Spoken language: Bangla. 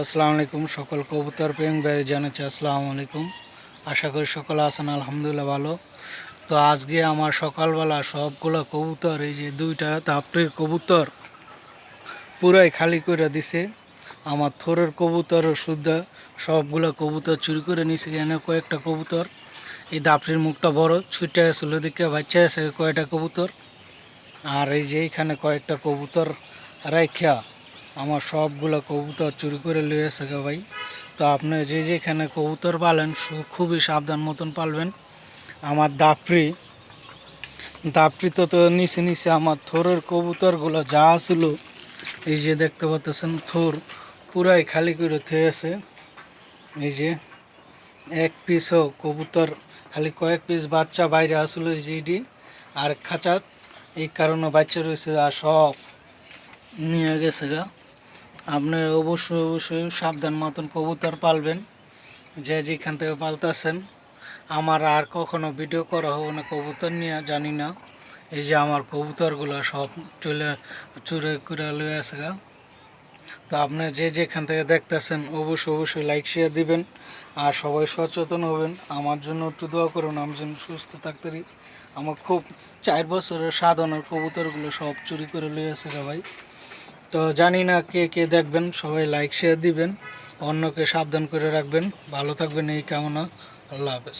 আসসালামু আলাইকুম সকল কবুতর প্রেম বেড়ে জানাচ্ছি আসসালামু আলাইকুম। আশা করি সকলে আছেন আলহামদুলিল্লাহ ভালো। তো আজকে আমার সকালবেলা সবগুলো কবুতর এই যে দুইটা তাপড়ির কবুতর পুরাই খালি করে দিছে। আমার থোরের কবুতর শুদ্ধ সবগুলো কবুতর চুরি করে নিছে। এনে কয়েকটা কবুতর এই দাপড়ির মুখটা বড় ছুটে আসলে দিকে বাচ্চা আছে কয়েকটা কবুতর। আর এই যে এইখানে কয়েকটা কবুতর রাইখা আমার সবগুলো কবুতর চুরি করে লিয়ে আসে ভাই। তো আপনি যে যেখানে কবুতর পালেন খুবই সাবধান মতন পালবেন। আমার দাপড়ি তো নিচে নিচে আমার থোরের কবুতরগুলো যা ছিল এই যে দেখতে পাচ্ছেন থোর পুরাই খালি করে থয়ে আছে। এই যে এক পিসও কবুতর খালি কয়েক পিস বাচ্চা বাইরে আসলো এই যে এটি আর খাঁচা এই কারণে বাচ্চা রয়েছে আর সব নিয়ে গেছে গা। আপনি অবশ্যই সাবধান মতন কবুতর পালবেন যে যেখান থেকে পালতেছেন। আমার আর কখনো ভিডিও করা হবে না কবুতর নিয়ে জানি না। এই যে আমার কবুতরগুলো সব চুরে করে লয়ে আসে গা। তো আপনি যে যেখান থেকে দেখতেছেন অবশ্যই লাইক শেয়ার দিবেন আর সবাই সচেতন হবেন। আমার জন্য একটু দোয়া করুন, আমি যেন সুস্থ থাকতে পারি। আমার খুব 4 বছরের সাধনার কবুতরগুলো সব চুরি করে লয়ে আসে গা ভাই। তো জানি না কে কে দেখবেন, সবাই লাইক শেয়ার দিবেন, অন্যকে সাবধান করে রাখবেন, ভালো থাকবেন এই কামনা। আল্লাহ হাফেজ।